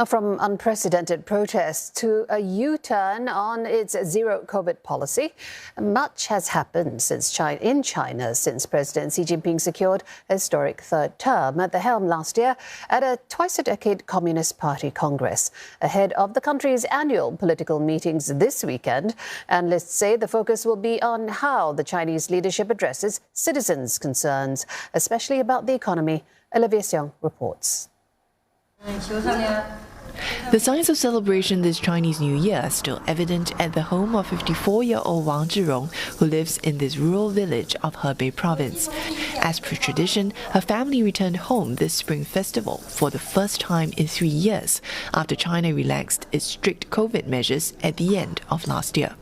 From unprecedented protests to a U-turn on its zero-COVID policy, much has happened in China since President Xi Jinping secured a historic third term at the helm last year at a twice-a-decade Communist Party Congress. Ahead of the country's annual political meetings this weekend, analysts say the focus will be on how the Chinese leadership addresses citizens' concerns, especially about the economy. Olivia Xiong reports. The signs of celebration this Chinese New Year are still evident at the home of 54-year-old Wang Zhirong, who lives in this rural village of Hebei province. As per tradition, her family returned home this Spring Festival for the first time in 3 years after China relaxed its strict COVID measures at the end of last year.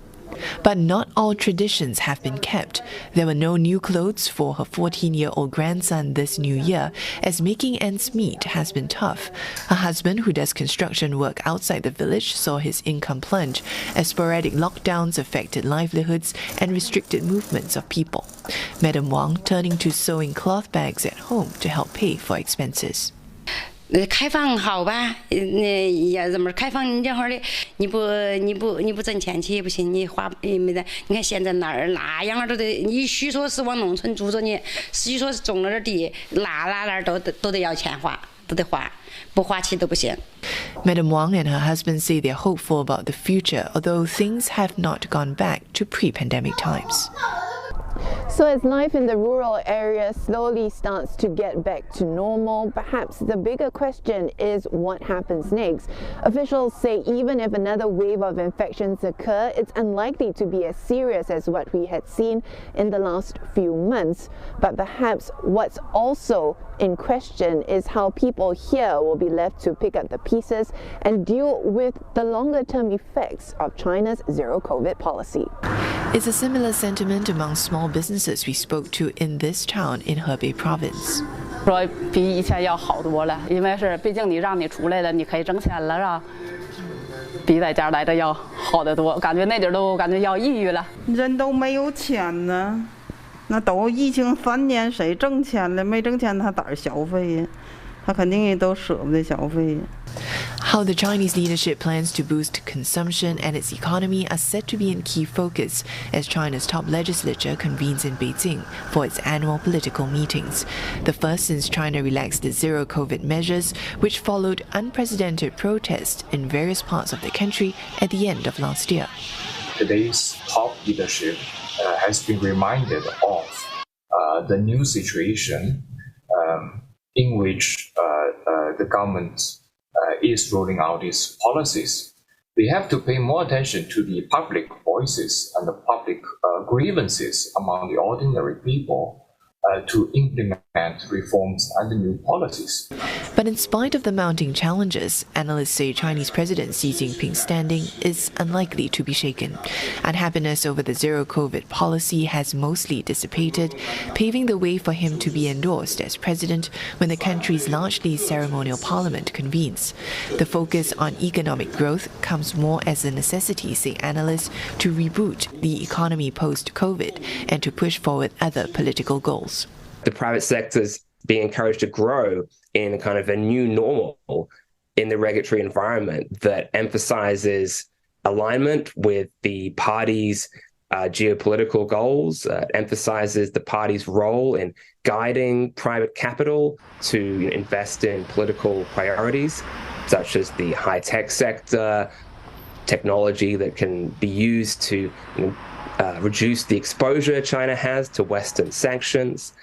But not all traditions have been kept. There were no new clothes for her 14-year-old grandson this New Year, as making ends meet has been tough. Her husband, who does construction work outside the village, saw his income plunge as sporadic lockdowns affected livelihoods and restricted movements of people. Madam Wang turning to sewing cloth bags at home to help pay for expenses. 开放好吧，也怎么开放？你这会儿的，你不挣钱去也不行，你花没得。你看现在哪样都得，你许说是往农村住着呢，许说是种了点地，哪都得要钱花，都得花，不花起都不行。 Madam Wang and her husband say they're hopeful about the future, although things have not gone back to pre-pandemic times. So as life in the rural area slowly starts to get back to normal, perhaps the bigger question is what happens next. Officials say even if another wave of infections occur, it's unlikely to be as serious as what we had seen in the last few months. But perhaps what's also in question is how people here will be left to pick up the pieces and deal with the longer-term effects of China's zero-COVID policy. It's a similar sentiment among small businesses we spoke to in this town in Hebei province. 说比以前要好多了，因为是毕竟你让你出来了，你可以挣钱了，是吧？比在家来的要好得多，感觉那点都感觉要抑郁了。人都没有钱呢，那都疫情3年，谁挣钱了？没挣钱他哪儿消费呀？他肯定也都舍不得消费呀。 How the Chinese leadership plans to boost consumption and its economy are set to be in key focus as China's top legislature convenes in Beijing for its annual political meetings, the first since China relaxed its zero-COVID measures, which followed unprecedented protests in various parts of the country at the end of last year. Today's top leadership has been reminded of the new situation in which the government is rolling out its policies. We have to pay more attention to the public voices and the public grievances among the ordinary people to implement reforms and new policies. But in spite of the mounting challenges, analysts say Chinese President Xi Jinping's standing is unlikely to be shaken. Unhappiness over the zero-COVID policy has mostly dissipated, paving the way for him to be endorsed as president when the country's largely ceremonial parliament convenes. The focus on economic growth comes more as a necessity, say analysts, to reboot the economy post-COVID and to push forward other political goals. The private sector's being encouraged to grow in a kind of a new normal in the regulatory environment that emphasizes alignment with the party's geopolitical goals, emphasizes the party's role in guiding private capital to invest in political priorities, such as the high-tech sector, technology that can be used to reduce the exposure China has to Western sanctions.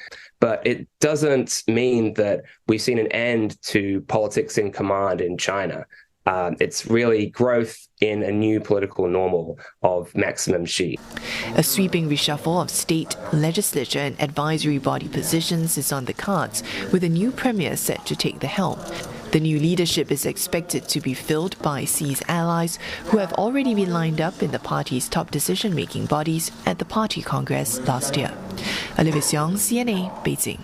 But it doesn't mean that we've seen an end to politics in command in China. It's really growth in a new political normal of maximum Xi. A sweeping reshuffle of state, legislature and advisory body positions is on the cards, with a new premier set to take the helm. The new leadership is expected to be filled by Xi's allies, who have already been lined up in the party's top decision-making bodies at the party congress last year. Olivia Xiong, CNA, Beijing.